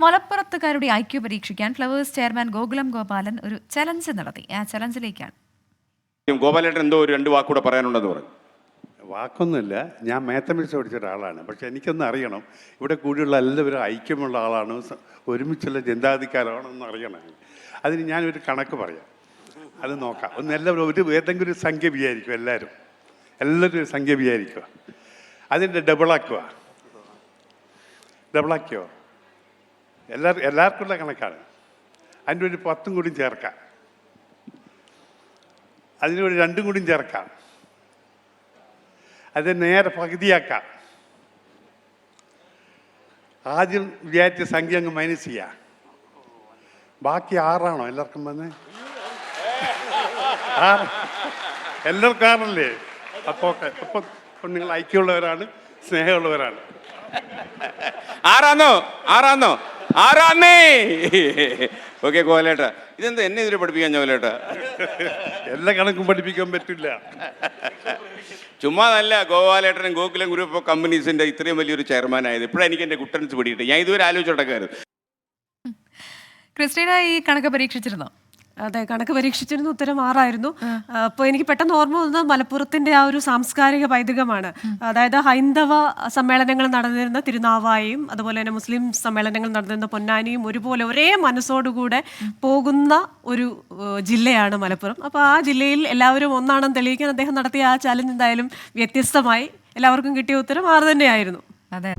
മലപ്പുറത്തുകാരുടെ IQ പരീക്ഷിക്കാൻ flowers chairman Gokulam Gopalan ഒരു challenge നടത്തി. ആ ചലഞ്ചിലേക്കാണ്. ഗോപാലേട്ടൻ എന്തോ ഒരു 2 വാക്കൂടെ പറയാനുണ്ടെന്ന് പറഞ്ഞു. വാക്കൊന്നുമില്ല, ഞാൻ മാത്തമാറ്റിക്സ് പഠിച്ച ഒരാളാണ്. പക്ഷെ എനിക്കൊന്ന് അറിയണം, ഇവിടെ കൂടിയുള്ള എല്ലാവരും ഐക്യമുള്ള ആളാണോ, ഒരുമിച്ചുള്ള ചിന്താധികാരമാണെന്ന് അറിയണം. അതിന് ഞാനൊരു കണക്ക് പറയാം, അത് നോക്കാം. ഒന്ന് എല്ലാവരും ഏതെങ്കിലും ഒരു സംഖ്യ വിചാരിക്കും, എല്ലാവരും ഒരു സംഖ്യ വിചാരിക്കുക, അതിൻ്റെ ഡബിളാക്കുക. എല്ലാവർക്കുള്ള കണക്കാണ്. അതിൻ്റെ ഒരു 10 കൂടി ചേർക്കാം, അതിനൊരു 2 കൂടി ചേർക്കാം, അത് നേരെ പകുതിയാക്കാം. ആദ്യം വിചാരിച്ച സംഖ്യ അങ്ങ് മൈനസ് ചെയ്യാം. ബാക്കി 6 എല്ലാവർക്കും വന്ന് 6 എല്ലാവർക്കും 6 അപ്പോൾ നിങ്ങൾ ഐക്യമുള്ളവരാണ്, സ്നേഹമുള്ളവരാണ്. ആറാന്നോ ഓക്കെ ഗോപാലേട്ട, ഇതെന്താ എന്നെ ഇതിൽ പഠിപ്പിക്കാൻ ഗോപാലേട്ട? എല്ലാ കണക്കും പഠിപ്പിക്കാൻ പറ്റില്ല. ചുമ്മാ നല്ല ഗോപാലേട്ടനും ഗോകുലം ഗ്രൂപ്പ് ഓഫ് കമ്പനീസിന്റെ ഇത്രയും വലിയൊരു ചെയർമാൻ ആയത് ഇപ്പോഴാണ് എനിക്ക് എൻ്റെ കുട്ടൻസ് പിടിയിട്ട്. ഞാൻ ഇതുവരെ ആലോചിച്ചോട്ടക്കായിരുന്നു. ക്രിസ്റ്റീന ഈ കണക്ക് പരീക്ഷിച്ചിരുന്നോ? അതെ, കണക്ക് പരീക്ഷിച്ചിരുന്നു. ഉത്തരം 6 അപ്പോൾ എനിക്ക് പെട്ടെന്ന് ഓർമ്മ വന്നത് മലപ്പുറത്തിന്റെ ആ ഒരു സാംസ്കാരിക പൈതൃകമാണ്. അതായത് ഹൈന്ദവ സമ്മേളനങ്ങൾ നടന്നിരുന്ന തിരുനാവായയും അതുപോലെ തന്നെ മുസ്ലിം സമ്മേളനങ്ങൾ നടന്നിരുന്ന പൊന്നാനിയും ഒരുപോലെ ഒരേ മനസ്സോടുകൂടെ പോകുന്ന ഒരു ജില്ലയാണ് മലപ്പുറം. അപ്പോൾ ആ ജില്ലയിൽ എല്ലാവരും ഒന്നാണെന്ന് തെളിയിക്കാൻ അദ്ദേഹം നടത്തിയ ആ ചാലഞ്ച് എന്തായാലും വ്യത്യസ്തമായി. എല്ലാവർക്കും കിട്ടിയ ഉത്തരം 6 തന്നെയായിരുന്നു. അതെ.